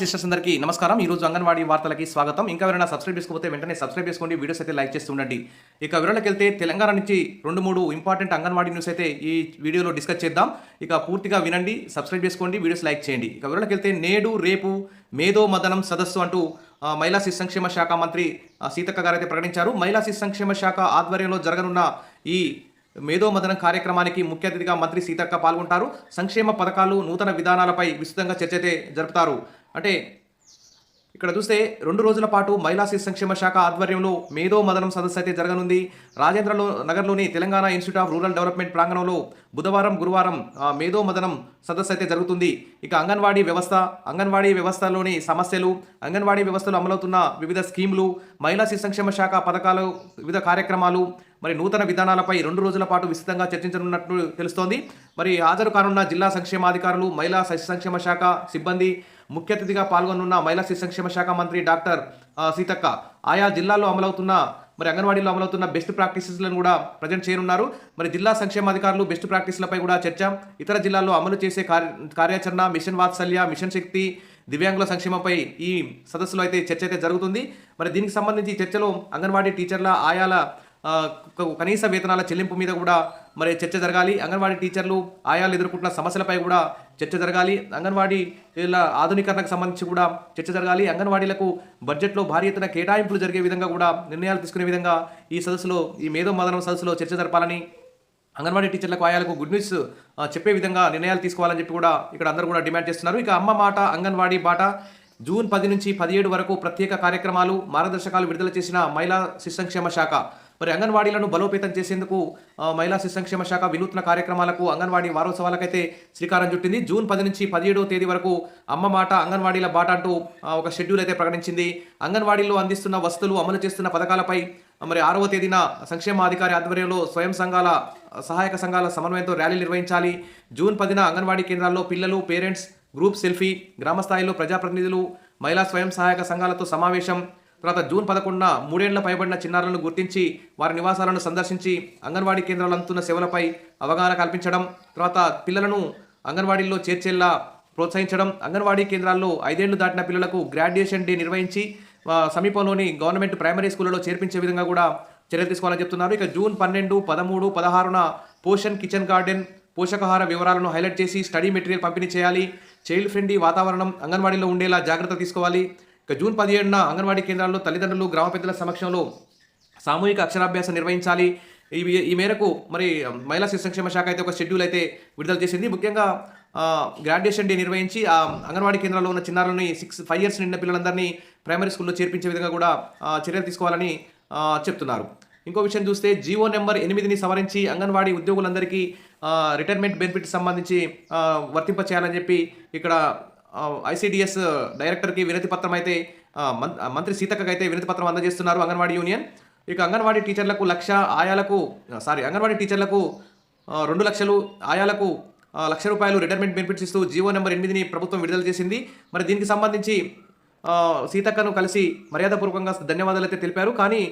Sisters అందరికీ నమస్కారం. ఈ రోజు అంగన్వాడీ వార్తలకి స్వాగతం. ఇంకా ఎవరైనా సబ్స్క్రైబ్ చేసుకోకపోతే వెంటనే సబ్స్క్రైబ్ చేసుకోండి, వీడియోస్ అయితే లైక్ చేస్తూ ఉండండి. ఇక వివరాలకు వెళ్తే తెలంగాణ నుంచి 2-3 ఇంపార్టెంట్ అంగన్వాడీ న్యూస్ అయితే ఈ వీడియోలో డిస్కస్ చేద్దాం. ఇక పూర్తిగా వినండి, సబ్స్క్రైబ్ చేసుకోండి, వీడియోస్ లైక్ చేయండి. ఇక వివరాలకు వెళ్తే నేడు రేపు మేధో మదనం సదస్సు అంటూ మహిళా శిశు సంక్షేమ శాఖ మంత్రి సీతక్క గారు అయితే ప్రకటించారు. మహిళా శిశు సంక్షేమ శాఖ ఆధ్వర్యంలో జరగనున్న ఈ మేధో మదనం కార్యక్రమానికి ముఖ్య అతిథిగా మంత్రి సీతక్క పాల్గొంటారు. సంక్షేమ పథకాలు, నూతన విధానాలపై విస్తృతంగా చర్చ అయితే జరుపుతారు. అంటే ఇక్కడ చూస్తే 2 రోజుల పాటు మహిళా శిశు సంక్షేమ శాఖ ఆధ్వర్యంలో మేధో మదనం సదస్సు అయితే జరగనుంది. రాజేంద్ర నగర్లోని Telangana institute of rural development ప్రాంగణంలో బుధవారం, గురువారం మేధో మదనం సదస్సు అయితే జరుగుతుంది. ఇక అంగన్వాడీ వ్యవస్థలోని సమస్యలు, అంగన్వాడీ వ్యవస్థలో అమలవుతున్న వివిధ స్కీములు, మహిళా శిశు సంక్షేమ శాఖ పథకాలు, వివిధ కార్యక్రమాలు, మరి నూతన విధానాలపై 2 రోజుల పాటు విస్తృతంగా చర్చించనున్నట్లు తెలుస్తోంది. మరి హాజరు కానున్న జిల్లా సంక్షేమాధికారులు, మహిళా శిశు సంక్షేమ శాఖ సిబ్బంది, ముఖ్య అతిథిగా పాల్గొనున్న మహిళా శిశు సంక్షేమ శాఖ మంత్రి డాక్టర్ సీతక్క ఆయా జిల్లాల్లో అమలవుతున్న అంగన్వాడీలో అమలవుతున్న బెస్ట్ ప్రాక్టీసెస్లను కూడా ప్రజెంట్ చేయనున్నారు. మరి జిల్లా సంక్షేమాధికారులు బెస్ట్ ప్రాక్టీస్లపై కూడా చర్చ, ఇతర జిల్లాల్లో అమలు చేసే కార్యాచరణ, మిషన్ వాత్సల్య, మిషన్ శక్తి, దివ్యాంగుల సంక్షేమంపై ఈ సదస్సులో అయితే చర్చ అయితే జరుగుతుంది. మరి దీనికి సంబంధించి చర్చలో అంగన్వాడీ టీచర్ల ఆయాల కనీస వేతనాల చెల్లింపు మీద కూడా మరి చర్చ జరగాలి. అంగన్వాడీ టీచర్లు ఆయాలు ఎదుర్కొంటున్న సమస్యలపై కూడా చర్చ జరగాలి. అంగన్వాడీల ఆధునీకరణకు సంబంధించి కూడా చర్చ జరగాలి. అంగన్వాడీలకు బడ్జెట్లో భారీ ఎత్తున కేటాయింపులు జరిగే విధంగా కూడా నిర్ణయాలు తీసుకునే విధంగా ఈ సదస్సులో, ఈ మేధో మదనం సదస్సులో చర్చ జరపాలని, అంగన్వాడీ టీచర్లకు ఆయాలకు గుడ్ న్యూస్ చెప్పే విధంగా నిర్ణయాలు తీసుకోవాలని చెప్పి కూడా ఇక్కడ అందరూ కూడా డిమాండ్ చేస్తున్నారు. ఇక అమ్మ మాట, అంగన్వాడీ బాట జూన్ 10 నుంచి 17 వరకు ప్రత్యేక కార్యక్రమాలు, మార్గదర్శకాలు విడుదల చేసిన మహిళా శిశు సంక్షేమ శాఖ. మరి అంగన్వాడీలను బలోపేతం చేసేందుకు మహిళా శిశు సంక్షేమ శాఖ వినూత్న కార్యక్రమాలకు, అంగన్వాడీ వారోత్సవాలకైతే శ్రీకారం చుట్టింది. జూన్ 10 నుంచి 17వ తేదీ వరకు అమ్మ మాట, అంగన్వాడీల బాట అంటూ ఒక షెడ్యూల్ అయితే ప్రకటించింది. అంగన్వాడీలో అందిస్తున్న వసతులు, అమలు చేస్తున్న పథకాలపై మరి 6వ తేదీన సంక్షేమాధికారి ఆధ్వర్యంలో స్వయం సంఘాల, సహాయక సంఘాల సమన్వయంతో ర్యాలీ నిర్వహించాలి. జూన్ 10న అంగన్వాడీ కేంద్రాల్లో పిల్లలు, పేరెంట్స్ గ్రూప్ సెల్ఫీ, గ్రామ స్థాయిలో ప్రజాప్రతినిధులు, మహిళా స్వయం సహాయక సంఘాలతో సమావేశం. తర్వాత జూన్ 11న 3 ఏళ్ల పైబడిన చిన్నారులను గుర్తించి వారి నివాసాలను సందర్శించి అంగన్వాడీ కేంద్రాలు అందుతున్న సేవలపై అవగాహన కల్పించడం. తర్వాత పిల్లలను అంగన్వాడీల్లో చేర్చేలా ప్రోత్సహించడం. అంగన్వాడీ కేంద్రాల్లో 5 ఏళ్లు దాటిన పిల్లలకు గ్రాడ్యుయేషన్ డే నిర్వహించి సమీపంలోని గవర్నమెంట్ ప్రైమరీ స్కూళ్లలో చేర్పించే విధంగా కూడా చర్యలు తీసుకోవాలని చెప్తున్నారు. ఇక జూన్ 12, 13, 16న పోషన్ కిచెన్ గార్డెన్, పోషకాహార వివరాలను హైలైట్ చేసి స్టడీ మెటీరియల్ పంపిణీ చేయాలి. చైల్డ్ ఫ్రెండ్లీ వాతావరణం అంగన్వాడీలో ఉండేలా జాగ్రత్త తీసుకోవాలి. ఇక జూన్ 17న అంగన్వాడీ కేంద్రాల్లో తల్లిదండ్రులు, గ్రామ పెద్దల సమక్షంలో సామూహిక అక్షరాభ్యాసం నిర్వహించాలి. ఈ మేరకు మరి మహిళా శిశు సంక్షేమ శాఖ అయితే ఒక షెడ్యూల్ అయితే విడుదల చేసింది. ముఖ్యంగా గ్రాడ్యుయేషన్ డే నిర్వహించి ఆ అంగన్వాడీ కేంద్రాల్లో ఉన్న చిన్నారులని 5 ఇయర్స్ నిండిన పిల్లలందరినీ ప్రైమరీ స్కూల్లో చేర్పించే విధంగా కూడా చర్యలు తీసుకోవాలని చెప్తున్నారు. ఇంకో విషయం చూస్తే జీవో నెంబర్ 8ని సవరించి అంగన్వాడీ ఉద్యోగులందరికీ రిటైర్మెంట్ బెనిఫిట్ సంబంధించి వర్తింప చేయాలని చెప్పి ఇక్కడ ఐసిడిఎస్ డైరెక్టర్కి వినతి పత్రం అయితే మంత్రి సీతక్కకి అయితే వినతి పత్రం అందజేస్తున్నారు అంగన్వాడీ యూనియన్. ఇక అంగన్వాడీ టీచర్లకు 1,00,000, అంగన్వాడీ టీచర్లకు 2 లక్షలు, ఆయాలకు ₹1,00,000 రిటైర్మెంట్ బెనిఫిట్స్ ఇస్తూ జీవో నెంబర్ 8ని ప్రభుత్వం విడుదల చేసింది. మరి దీనికి సంబంధించి సీతక్కను కలిసి మర్యాదపూర్వకంగా ధన్యవాదాలు అయితే తెలిపారు. కానీ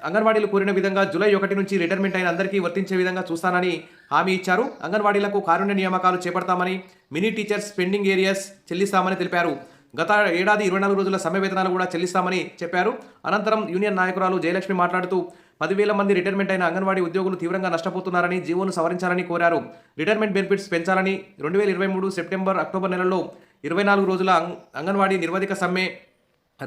అంగన్వాడీలు కోరిన విధంగా జూలై 1 నుంచి రిటైర్మెంట్ అయిన అందరికీ వర్తించే విధంగా చూస్తానని హామీ ఇచ్చారు. అంగన్వాడీలకు కారుణ్య నియామకాలు చేపడతామని, మినీ టీచర్స్ పెండింగ్ ఏరియాస్ చెల్లిస్తామని తెలిపారు. గత ఏడాది 24 రోజుల సమ్మె వేతనాలు కూడా చెల్లిస్తామని చెప్పారు. అనంతరం యూనియన్ నాయకురాలు జయలక్ష్మి మాట్లాడుతూ 10,000 మంది రిటైర్మెంట్ అయిన అంగన్వాడీ ఉద్యోగులు తీవ్రంగా నష్టపోతున్నారని, జీవోను సవరించాలని కోరారు. రిటైర్మెంట్ బెనిఫిట్స్ పెంచాలని, 2023 సెప్టెంబర్, అక్టోబర్ నెలల్లో 24 రోజుల అంగన్వాడీ నిరవధిక సమ్మె,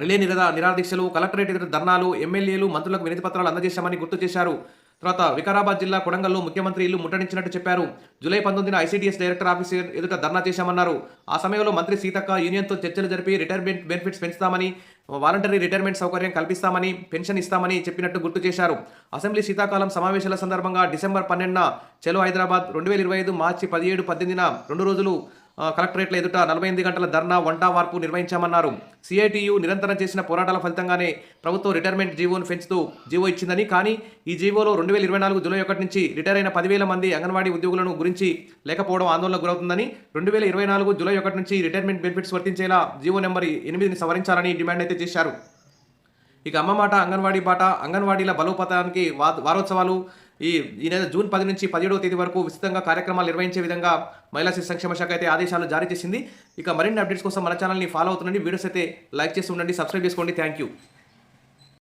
రిలే నిరాదీక్షలు, కలెక్టరేట్ ఎదుట ధర్నాలు, ఎమ్మెల్యేలు, మంత్రులకు వినతి పత్రాలు అందజేశామని గుర్తు చేశారు. తర్వాత వికారాబాద్ జిల్లా కొడంగల్లో ముఖ్యమంత్రి ఇల్లు ముట్టడించినట్టు చెప్పారు. జూలై 19న ఐసిడిఎస్ డైరెక్టర్ ఆఫీస్ ఎదుట ధర్నా చేశామన్నారు. ఆ సమయంలో మంత్రి సీతక్క యూనియన్తో చర్చలు జరిపి రిటైర్మెంట్ బెనిఫిట్స్ పెంచుతామని, వాలంటరీ రిటైర్మెంట్ సౌకర్యం కల్పిస్తామని, పెన్షన్ ఇస్తామని చెప్పినట్టు గుర్తు చేశారు. అసెంబ్లీ శీతాకాలం సమావేశాల సందర్భంగా డిసెంబర్ 12న చలో హైదరాబాద్, 2025 మార్చి 17, 18న 2 రోజులు కలెక్టరేట్ల ఎదుట 48 గంటల ధర్నా, వంట వార్పు నిర్వహించామన్నారు. సిఐటియు నిరంతరం చేసిన పోరాటాల ఫలితంగానే ప్రభుత్వం రిటైర్మెంట్ జీవోను పెంచుతూ జీవో ఇచ్చిందని, కానీ ఈ జీవోలో 2024 జూలై 1 నుంచి రిటైర్ అయిన 10,000 మంది అంగన్వాడీ ఉద్యోగులను గురించి లేకపోవడం ఆందోళనకు గురవుతుందని, 2024 జూలై 1 నుంచి రిటైర్మెంట్ బెనిఫిట్స్ వర్తించేలా జీవో నెంబర్ 8ని సవరించాలని డిమాండ్ అయితే చేశారు. ఇక అమ్మ మాట, అంగన్వాడీ బాట, అంగన్వాడీల బలోపేతానికి వారోత్సవాలు, ఈ నెల జూన్ 10 నుంచి 17వ తేదీ వరకు విస్తృతంగా కార్యక్రమాలు నిర్వహించే విధంగా మహిళా శిశు సంక్షేమ శాఖ అయితే ఆదేశాలు జారీ చేసింది. ఇక మరిన్ని అప్డేట్స్ కోసం మన ఛానల్ని ఫాలో అవుతుండండి. వీడియోస్ అయితే లైక్ చేసి ఉండండి, సబ్స్క్రైబ్ చేసుకోండి. Thank you.